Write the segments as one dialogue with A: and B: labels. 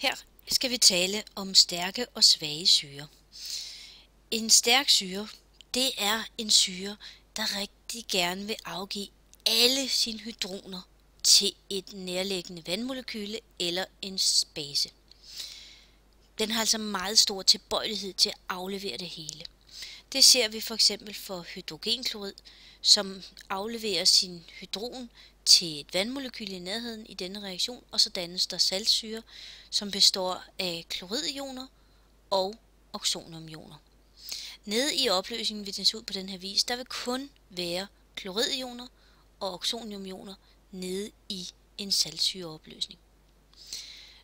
A: Her skal vi tale om stærke og svage syrer. En stærk syre, det er en syre, der rigtig gerne vil afgive alle sine hydroner til et nærliggende vandmolekyle eller en base. Den har altså meget stor tilbøjelighed til at aflevere det hele. Det ser vi for eksempel for hydrogenklorid, som afleverer sin hydron til et vandmolekyl i nærheden i denne reaktion, og så dannes der saltsyre, som består af kloridioner og oxoniumioner. Nede i opløsningen vil den se ud på den her vis. Der vil kun være kloridioner og oxoniumioner nede i en saltsyreopløsning.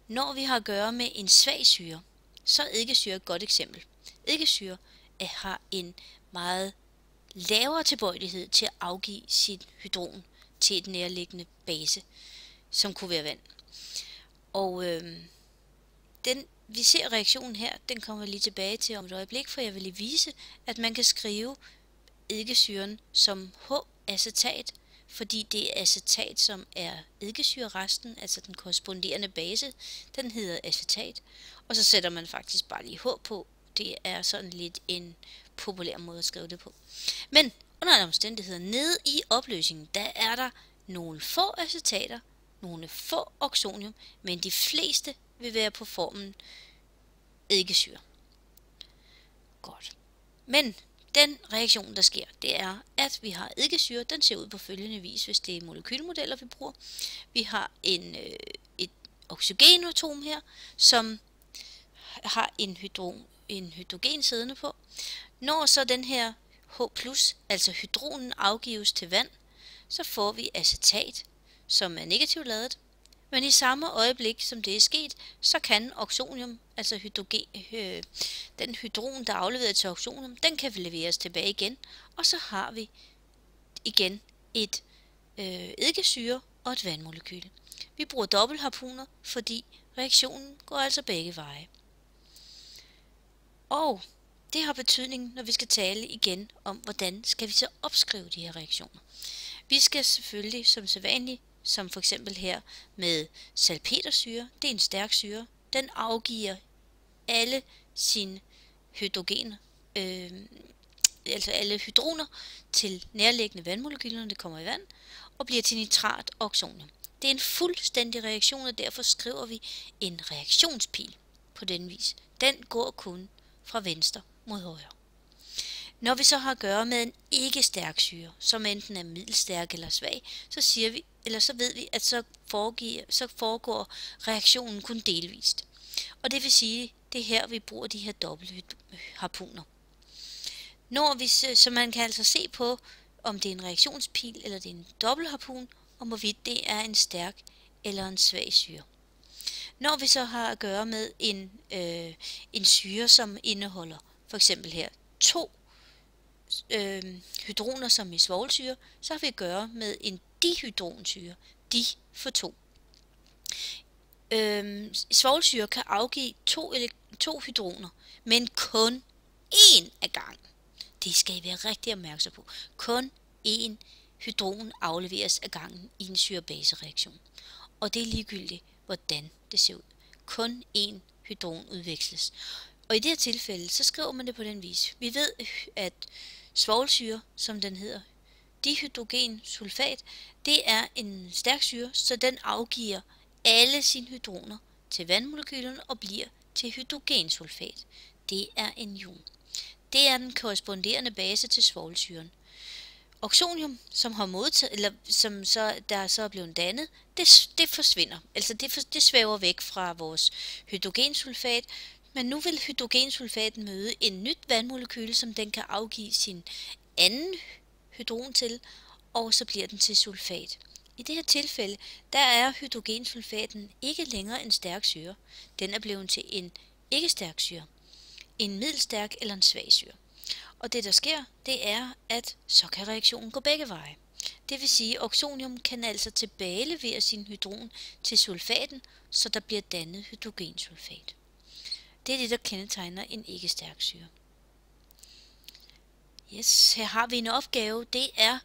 A: Når vi har at gøre med en svag syre, så er eddikesyre et godt eksempel. Eddikesyre har en meget lavere tilbøjelighed til at afgive sit hydron til et nærliggende base, som kunne være vand. Og vi ser reaktionen her, den kommer jeg lige tilbage til om et øjeblik, for jeg vil lige vise, at man kan skrive eddikesyren som H-acetat, fordi det er acetat, som er eddikesyreresten, altså den korresponderende base, den hedder acetat, og så sætter man faktisk bare lige H på. Det er sådan lidt en populær måde at skrive det på. Men under alle omstændigheder, nede i opløsningen, der er der nogle få acetater, nogle få oxonium, men de fleste vil være på formen eddikesyre. Godt. Men den reaktion, der sker, det er, at vi har eddikesyre. Den ser ud på følgende vis, hvis det er molekylmodeller, vi bruger. Vi har et oxygenatom her, som har en hydrogen siddende på. Når så den her H+, altså hydronen, afgives til vand, så får vi acetat, som er negativt ladet. Men i samme øjeblik, som det er sket, så kan oxonium, altså den hydron, der er afleveret til oxonium, den kan leveres tilbage igen. Og så har vi igen et eddikesyre og et vandmolekyle. Vi bruger dobbeltharpuner, fordi reaktionen går altså begge veje. Og det har betydning, når vi skal tale igen om, hvordan skal vi så opskrive de her reaktioner. Vi skal selvfølgelig som sædvanligt, som for eksempel her med salpetersyre, det er en stærk syre, den afgiver alle sine hydrogener, altså alle hydroner til nærliggende vandmolekyler, når det kommer i vand, og bliver til nitrat og oxonium. Det er en fuldstændig reaktion, og derfor skriver vi en reaktionspil på den vis. Den går kun fra venstre mod højre. Når vi så har at gøre med en ikke-stærk syre, som enten er middelstærk eller svag, så ved vi, at så foregår reaktionen kun delvist. Og det vil sige, det er her, vi bruger de her dobbeltharpuner. Så man kan altså se på, om det er en reaktionspil eller det er en dobbeltharpun, og hvorvidt det er en stærk eller en svag syre. Når vi så har at gøre med en syre, som indeholder for eksempel her 2 hydroner som i svovlsyre, så har vi at gøre med en dihydronsyre, di for 2. Svovlsyre kan afgive 2 hydroner, men kun 1 ad gangen. Det skal I være rigtig opmærksom på. Kun 1 hydron afleveres ad gangen i en syre-base-reaktion. Og det er ligegyldigt, hvordan det ser ud. Kun 1 hydron udveksles. Og i det her tilfælde, så skriver man det på den vis. Vi ved, at svovlsyre, som den hedder, dihydrogensulfat, det er en stærk syre, så den afgiver alle sine hydroner til vandmolekylerne og bliver til hydrogensulfat. Det er en ion. Det er den korresponderende base til svovlsyren. Oxonium, som har modtaget, eller som der så er blevet dannet, det forsvinder. Altså det svæver væk fra vores hydrogensulfat, men nu vil hydrogensulfaten møde en nyt vandmolekyle, som den kan afgive sin anden hydron til, og så bliver den til sulfat. I det her tilfælde, der er hydrogensulfaten ikke længere en stærk syre. Den er blevet til en ikke-stærk syre, en middelstærk eller en svag syre. Og det der sker, det er, at så kan reaktionen gå begge veje. Det vil sige, at oxonium kan altså tilbagelevere sin hydron til sulfaten, så der bliver dannet hydrogensulfat. Det er det, der kendetegner en ikke-stærk syre. Yes, her har vi en opgave. Det er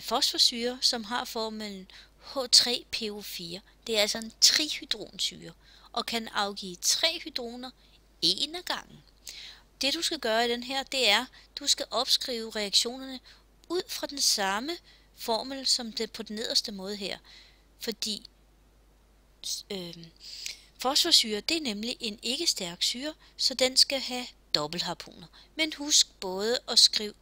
A: fosforsyre, som har formlen H3PO4. Det er altså en trihydronsyre og kan afgive 3 hydroner en ad gangen. Det du skal gøre i den her, det er, du skal opskrive reaktionerne ud fra den samme formel som det på den nederste måde her. Fordi fosforsyre, det er nemlig en ikke stærk syre, så den skal have dobbeltharpuner. Men husk både at skrive,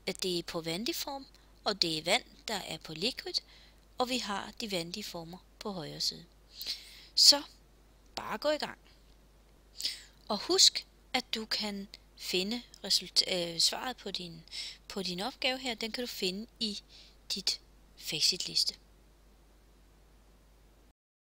A: at det er på vandig form, og det er vand, der er på liquid, og vi har de vandige former på højre side. Så bare gå i gang. Og husk, at du kan finde svaret på din opgave her, den kan du finde i dit facitliste.